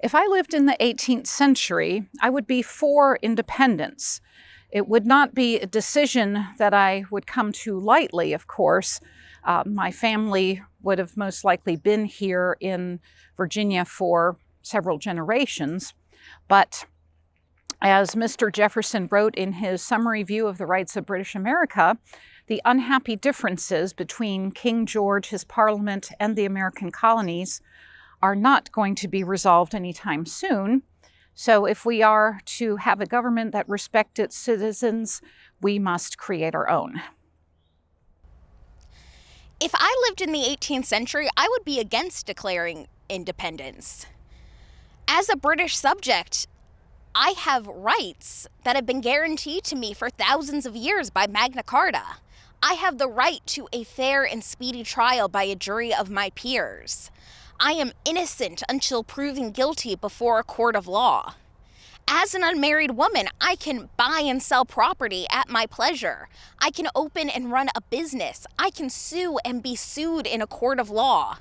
If I lived in the 18th century, I would be for independence. It would not be a decision that I would come to lightly, of course. My family would have most likely been here in Virginia for several generations. But as Mr. Jefferson wrote in his Summary View of the Rights of British America, the unhappy differences between King George, his Parliament, and the American colonies are not going to be resolved anytime soon. So if we are to have a government that respects its citizens, we must create our own. If I lived in the 18th century, I would be against declaring independence. As a British subject, I have rights that have been guaranteed to me for thousands of years by Magna Carta. I have the right to a fair and speedy trial by a jury of my peers. I am innocent until proven guilty before a court of law. As an unmarried woman, I can buy and sell property at my pleasure. I can open and run a business. I can sue and be sued in a court of law.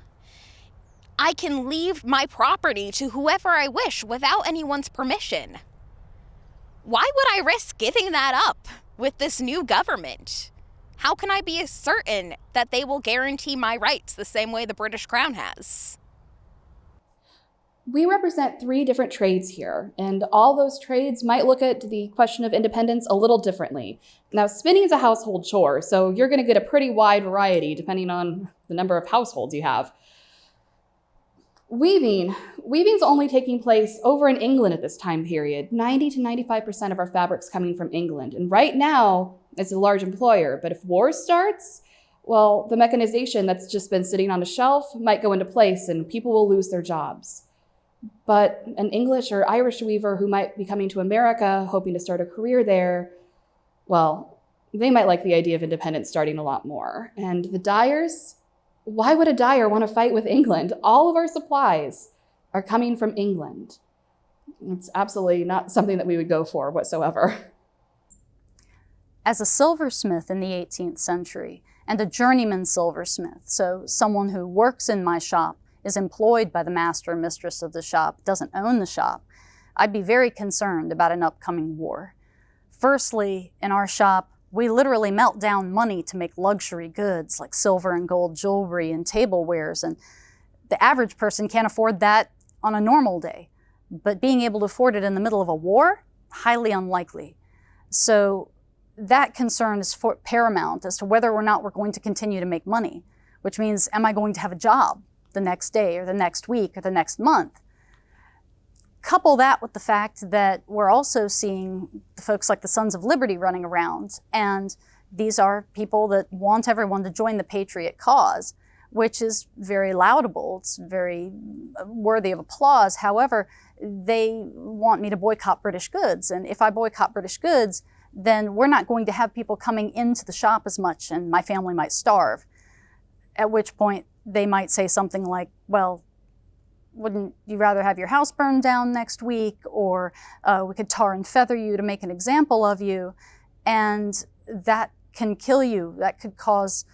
I can leave my property to whoever I wish without anyone's permission. Why would I risk giving that up with this new government? How can I be certain that they will guarantee my rights the same way the British Crown has? We represent 3 different trades here, and all those trades might look at the question of independence a little differently. Now, spinning is a household chore, so you're going to get a pretty wide variety depending on the number of households you have. Weaving's only taking place over in England at this time period. 90 to 95% of our fabric's coming from England, and right now it's a large employer, but if war starts, well, the mechanization that's just been sitting on a shelf might go into place and people will lose their jobs. But an English or Irish weaver who might be coming to America hoping to start a career there, well, they might like the idea of independence starting a lot more. And the dyers, why would a dyer want to fight with England? All of our supplies are coming from England. It's absolutely not something that we would go for whatsoever. As a silversmith in the 18th century, and a journeyman silversmith, so someone who works in my shop, is employed by the master or mistress of the shop, doesn't own the shop, I'd be very concerned about an upcoming war. Firstly, in our shop, we literally melt down money to make luxury goods like silver and gold jewelry and tablewares, and the average person can't afford that on a normal day. But being able to afford it in the middle of a war, highly unlikely. So that concern is paramount as to whether or not we're going to continue to make money, which means, am I going to have a job the next day or the next week or the next month? Couple that with the fact that we're also seeing the folks like the Sons of Liberty running around, and these are people that want everyone to join the patriot cause, which is very laudable. It's very worthy of applause. However, they want me to boycott British goods, and if I boycott British goods, then we're not going to have people coming into the shop as much, and my family might starve. At which point, they might say something like, well, wouldn't you rather have your house burned down next week? Or we could tar and feather you to make an example of you. And that can kill you. That could cause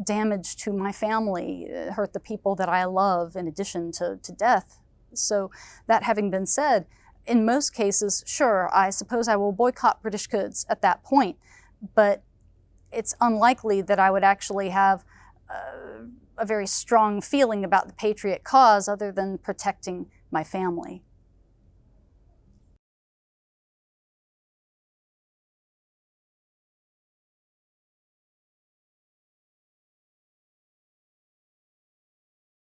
damage to my family, hurt the people that I love, in addition to death. So that having been said, in most cases, sure, I suppose I will boycott British goods at that point. But it's unlikely that I would actually have a very strong feeling about the patriot cause other than protecting my family.